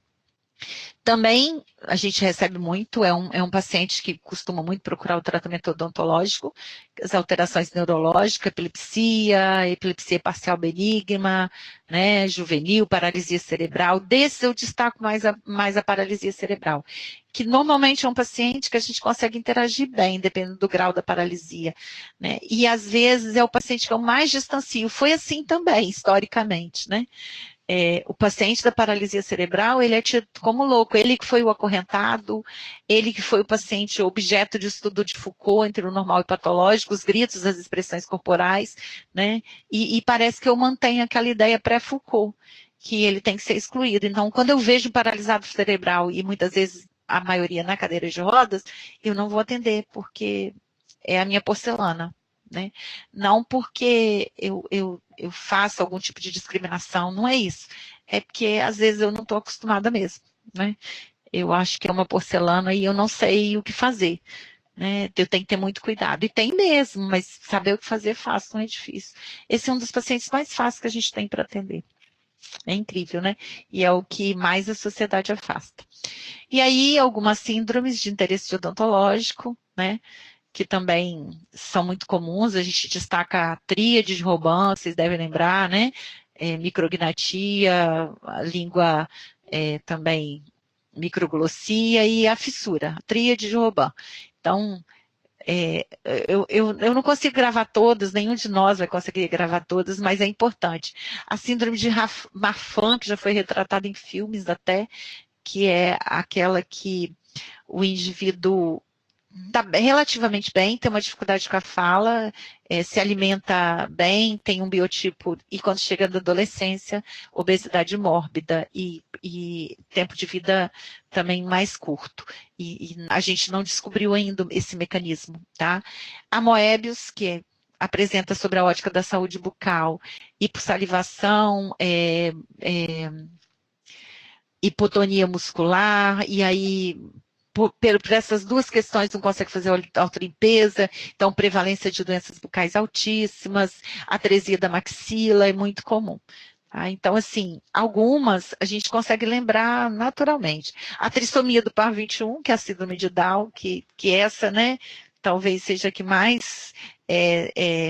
Também a gente recebe muito, é um paciente que costuma muito procurar o tratamento odontológico, as alterações neurológicas, epilepsia parcial benigna, né, juvenil, paralisia cerebral. Desse eu destaco mais a paralisia cerebral, que normalmente é um paciente que a gente consegue interagir bem, dependendo do grau da paralisia, né, e às vezes é o paciente que eu mais distancio. Foi assim também, historicamente, né. O paciente da paralisia cerebral, ele é tido como louco, ele que foi o acorrentado, ele que foi o paciente objeto de estudo de Foucault entre o normal e o patológico, os gritos, as expressões corporais, né, e parece que eu mantenho aquela ideia pré-Foucault, que ele tem que ser excluído. Então, quando eu vejo um paralisado cerebral, e muitas vezes a maioria na cadeira de rodas, eu não vou atender, porque é a minha porcelana, né? Não porque eu faço algum tipo de discriminação, não é isso. É porque às vezes eu não estou acostumada mesmo, né? Eu acho que é uma porcelana e eu não sei o que fazer, né? Eu tenho que ter muito cuidado. E tem mesmo, mas saber o que fazer é fácil, não é difícil. Esse é um dos pacientes mais fáceis que a gente tem para atender. É incrível, né? E é o que mais a sociedade afasta. E aí, algumas síndromes de interesse odontológico, né? Que também são muito comuns, a gente destaca a tríade de Robin, vocês devem lembrar, né? Micrognatia, a língua também microglossia e a fissura, a tríade de Robin. Então, eu não consigo gravar todas, nenhum de nós vai conseguir gravar todas, mas é importante. A síndrome de Marfan, que já foi retratada em filmes até, que é aquela que o indivíduo está relativamente bem, tem uma dificuldade com a fala, se alimenta bem, tem um biotipo, e quando chega na adolescência, obesidade mórbida e tempo de vida também mais curto. E a gente não descobriu ainda esse mecanismo, tá? A Moebius, que apresenta sobre a ótica da saúde bucal, hipossalivação, hipotonia muscular, e aí por essas duas questões não consegue fazer autolimpeza, então prevalência de doenças bucais altíssimas, atresia da maxila é muito comum. Tá? Então, assim, algumas a gente consegue lembrar naturalmente. A trissomia do par 21, que é a síndrome de Down, que essa, né, talvez seja a que mais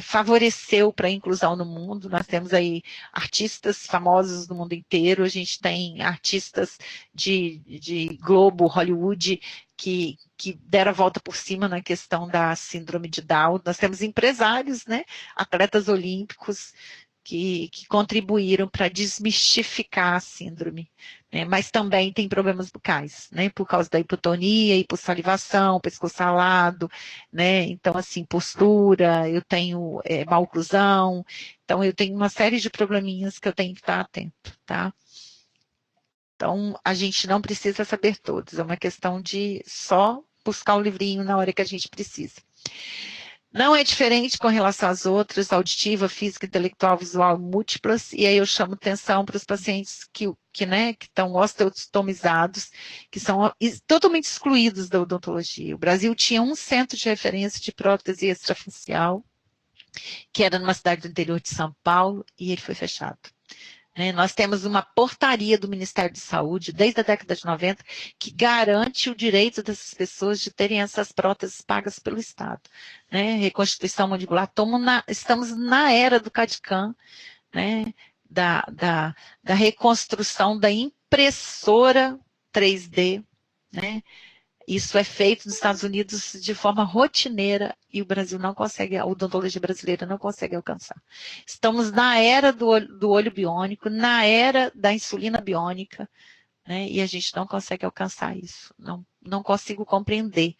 favoreceu para a inclusão no mundo. Nós temos aí artistas famosos no mundo inteiro, a gente tem artistas de Globo, Hollywood, que deram a volta por cima na questão da síndrome de Down. Nós temos empresários, né, atletas olímpicos, que contribuíram para desmistificar a síndrome, né? Mas também tem problemas bucais, né? Por causa da hipotonia, hipossalivação, pescoço alado, né? Então, assim, postura, eu tenho maloclusão, então eu tenho uma série de probleminhas que eu tenho que estar atento, tá? Então, a gente não precisa saber todos, é uma questão de só buscar um livrinho na hora que a gente precisa. Não é diferente com relação às outras, auditiva, física, intelectual, visual, múltiplas, e aí eu chamo atenção para os pacientes que estão osteotomizados, que são totalmente excluídos da odontologia. O Brasil tinha um centro de referência de prótese extrafacial, que era numa cidade do interior de São Paulo, e ele foi fechado. Nós temos uma portaria do Ministério de Saúde, desde a década de 90, que garante o direito dessas pessoas de terem essas próteses pagas pelo Estado. Reconstituição mandibular, estamos na era do CAD/CAM, da reconstrução da impressora 3D, Isso é feito nos Estados Unidos de forma rotineira e o Brasil não consegue, a odontologia brasileira não consegue alcançar. Estamos na era do olho biônico, na era da insulina biônica, né? E a gente não consegue alcançar isso. Não consigo compreender,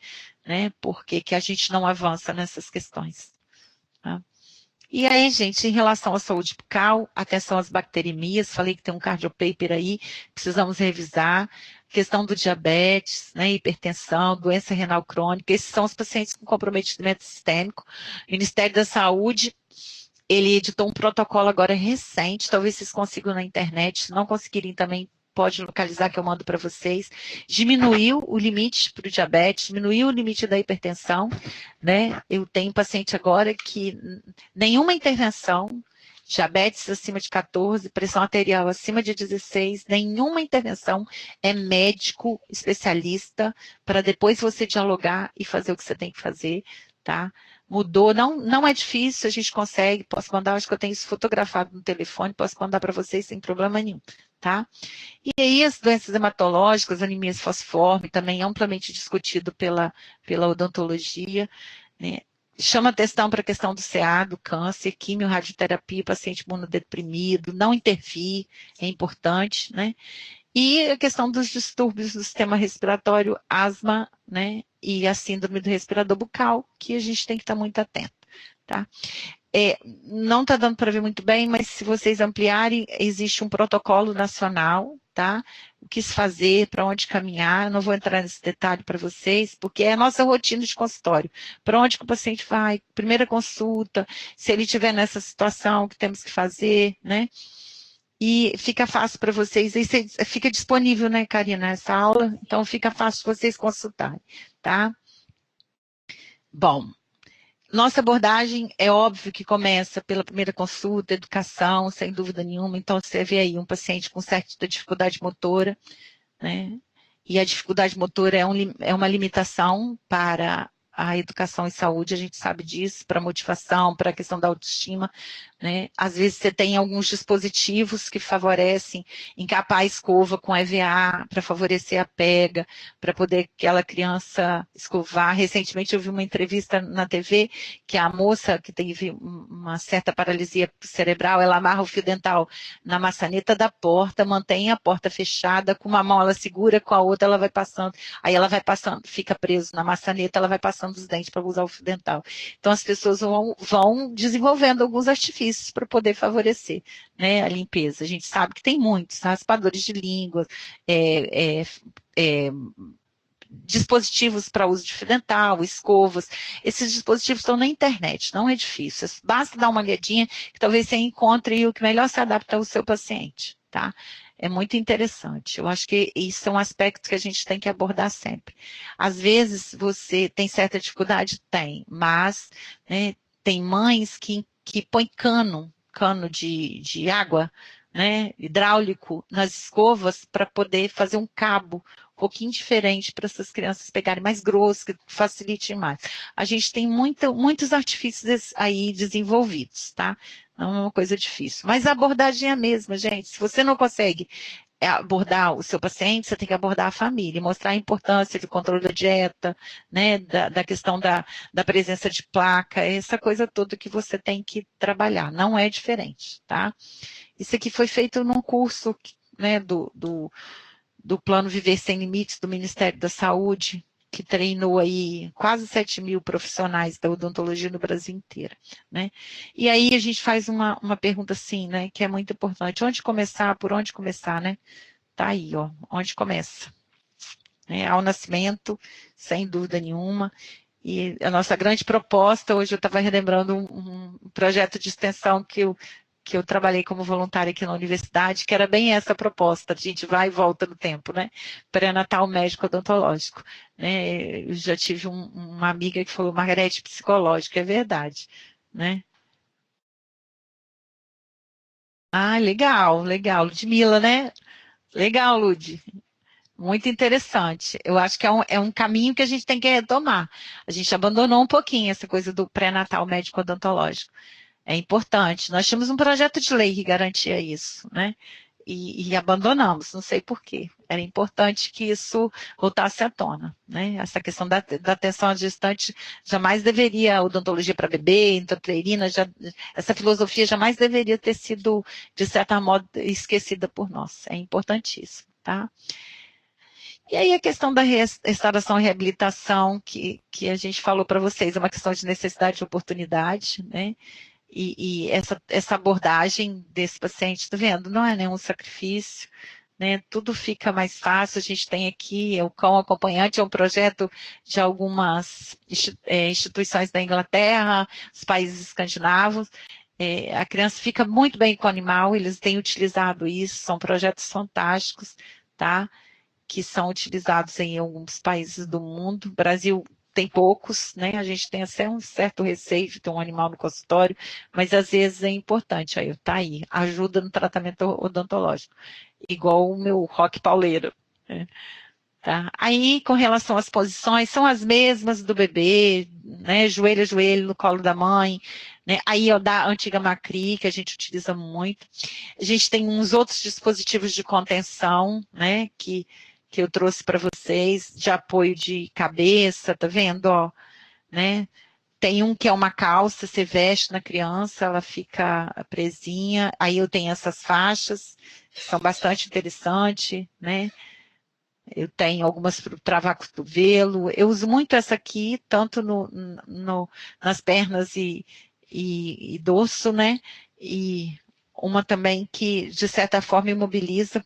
né? Por que a gente não avança nessas questões. Tá? E aí, gente, em relação à saúde bucal, atenção às bacteremias, falei que tem um cardiopaper aí, precisamos revisar. Questão do diabetes, né, hipertensão, doença renal crônica, esses são os pacientes com comprometimento sistêmico. O Ministério da Saúde, ele editou um protocolo agora recente, talvez vocês consigam na internet, se não conseguirem também, pode localizar que eu mando para vocês, diminuiu o limite para o diabetes, diminuiu o limite da hipertensão, né? Eu tenho paciente agora que nenhuma intervenção, diabetes acima de 14, pressão arterial acima de 16, nenhuma intervenção é médico especialista para depois você dialogar e fazer o que você tem que fazer, tá? Mudou, não é difícil, a gente consegue, posso mandar, acho que eu tenho isso fotografado no telefone, posso mandar para vocês sem problema nenhum, tá? E aí as doenças hematológicas, anemias falciforme, também amplamente discutido pela odontologia, né? Chama atenção para a questão do CA, do câncer, quimio, radioterapia, paciente imunodeprimido, não intervir, é importante, né? E a questão dos distúrbios do sistema respiratório, asma, né? E a síndrome do respirador bucal, que a gente tem que estar muito atento, tá? Não está dando para ver muito bem, mas se vocês ampliarem, existe um protocolo nacional, tá? O que se fazer, para onde caminhar, eu não vou entrar nesse detalhe para vocês, porque é a nossa rotina de consultório. Para onde que o paciente vai, primeira consulta, se ele estiver nessa situação, o que temos que fazer, né? E fica fácil para vocês, aí fica disponível, né, Karina, essa aula, então fica fácil vocês consultarem, tá? Bom, nossa abordagem é óbvio que começa pela primeira consulta, educação, sem dúvida nenhuma, então você vê aí um paciente com certa dificuldade motora, né? E a dificuldade motora é uma limitação para a educação e saúde, a gente sabe disso, para a motivação, para a questão da autoestima, né? Às vezes você tem alguns dispositivos que favorecem encapar a escova com EVA, para favorecer a pega, para poder aquela criança escovar. Recentemente eu vi uma entrevista na TV que a moça que teve uma certa paralisia cerebral, ela amarra o fio dental na maçaneta da porta, mantém a porta fechada, com uma mão ela segura, com a outra ela vai passando, aí ela vai passando, fica preso na maçaneta, ela vai passando os dentes para usar o fio dental. Então as pessoas vão desenvolvendo alguns artifícios para poder favorecer, né, a limpeza. A gente sabe que tem muitos, raspadores de língua, dispositivos para uso de fio dental, escovas, esses dispositivos estão na internet, não é difícil, basta dar uma olhadinha que talvez você encontre o que melhor se adapta ao seu paciente, tá? É muito interessante, eu acho que isso é um aspecto que a gente tem que abordar sempre. Às vezes você tem certa dificuldade? Tem, mas, né, tem mães que põem cano de água, né, hidráulico nas escovas para poder fazer um cabo um pouquinho diferente para essas crianças pegarem mais grosso, que facilite mais. A gente tem muitos artifícios aí desenvolvidos, tá? Não é uma coisa difícil. Mas a abordagem é a mesma, gente. Se você não consegue abordar o seu paciente, você tem que abordar a família, mostrar a importância do controle da dieta, né, da questão da presença de placa, essa coisa toda que você tem que trabalhar. Não é diferente, tá? Isso aqui foi feito num curso, né, do Plano Viver Sem Limites do Ministério da Saúde, que treinou aí quase 7 mil profissionais da odontologia no Brasil inteiro, né? E aí a gente faz uma pergunta assim, né, que é muito importante. Onde começar, por onde começar, né? Tá aí, ó, onde começa. Né? Ao nascimento, sem dúvida nenhuma. E a nossa grande proposta, hoje eu estava relembrando um projeto de extensão que eu trabalhei como voluntária aqui na universidade, que era bem essa proposta, a gente vai e volta no tempo, né? Pré-natal médico odontológico. Né? Eu já tive uma amiga que falou, Margarete, psicológico, é verdade, né? Ah, legal, legal. Ludmila, né? Legal, Lud. Muito interessante. Eu acho que é um caminho que a gente tem que retomar. A gente abandonou um pouquinho essa coisa do pré-natal médico odontológico. É importante. Nós tínhamos um projeto de lei que garantia isso, né? e abandonamos, não sei por quê. Era importante que isso voltasse à tona, né? Essa questão da atenção à gestante jamais deveria, a odontologia para bebê, intrauterina, essa filosofia jamais deveria ter sido, de certa modo, esquecida por nós. É importantíssimo, tá? E aí a questão da restauração e reabilitação, que a gente falou para vocês, é uma questão de necessidade e oportunidade, né? E essa abordagem desse paciente, tá vendo? Não é nenhum sacrifício, né? Tudo fica mais fácil. A gente tem aqui o cão acompanhante, é um projeto de algumas instituições da Inglaterra, os países escandinavos. A criança fica muito bem com o animal, eles têm utilizado isso, são projetos fantásticos, tá? Que são utilizados em alguns países do mundo. O Brasil tem poucos, né? A gente tem até um certo receio de ter um animal no consultório, mas às vezes é importante. Aí, tá aí, ajuda no tratamento odontológico, igual o meu rock pauleiro. Né? Tá? Aí, com relação às posições, são as mesmas do bebê, né? Joelho a joelho no colo da mãe, né? Aí, ó, da antiga Macri, que a gente utiliza muito. A gente tem uns outros dispositivos de contenção, né? Que eu trouxe para vocês, de apoio de cabeça, tá vendo, ó, né? Tem um que é uma calça, você veste na criança, ela fica presinha, aí eu tenho essas faixas, que são bastante interessantes, né? Eu tenho algumas para travar cotovelo, eu uso muito essa aqui, tanto nas pernas e dorso, né? E uma também que, de certa forma, imobiliza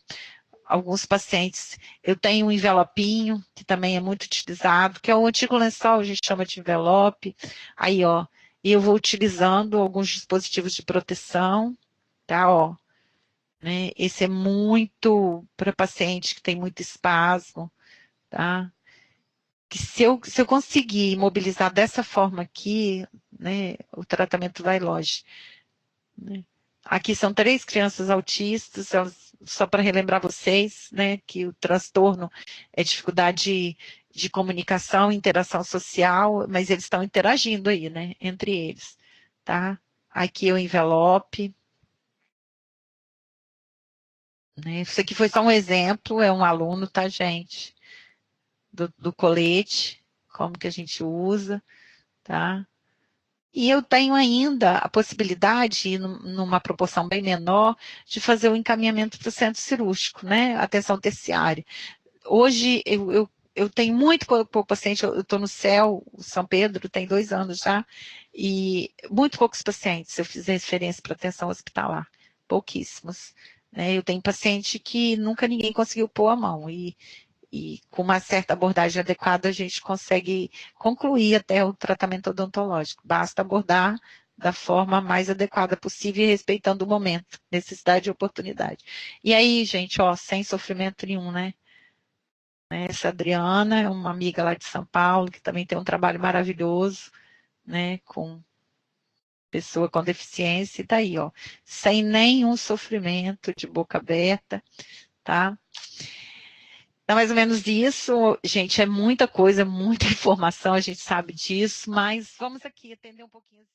alguns pacientes. Eu tenho um envelopinho, que também é muito utilizado, que é o antigo lençol, a gente chama de envelope. Aí, ó, e eu vou utilizando alguns dispositivos de proteção, tá, ó. Né? Esse é muito para paciente que tem muito espasmo, tá? Que se eu conseguir imobilizar dessa forma aqui, né, o tratamento vai longe. Né? Aqui são 3 crianças autistas, elas, só para relembrar vocês, né, que o transtorno é dificuldade de comunicação, interação social, mas eles estão interagindo aí, né, entre eles, tá? Aqui é o envelope, né? Isso aqui foi só um exemplo, é um aluno, tá, gente? Do colete, como que a gente usa, tá? E eu tenho ainda a possibilidade, numa proporção bem menor, de fazer o encaminhamento para o centro cirúrgico, né? Atenção terciária. Hoje, eu tenho muito pouco paciente, eu estou no CEL, o São Pedro, tem 2 anos já, e muito poucos pacientes eu fiz referência para atenção hospitalar, pouquíssimos. Né? Eu tenho paciente que nunca ninguém conseguiu pôr a mão, e com uma certa abordagem adequada a gente consegue concluir até o tratamento odontológico. Basta abordar da forma mais adequada possível e respeitando o momento, necessidade e oportunidade. E aí, gente, ó, sem sofrimento nenhum, né? Essa Adriana é uma amiga lá de São Paulo, que também tem um trabalho maravilhoso, né, com pessoa com deficiência, e tá aí, ó, sem nenhum sofrimento, de boca aberta, tá? Então, mais ou menos isso, gente, é muita coisa, muita informação, a gente sabe disso, mas vamos aqui atender um pouquinho.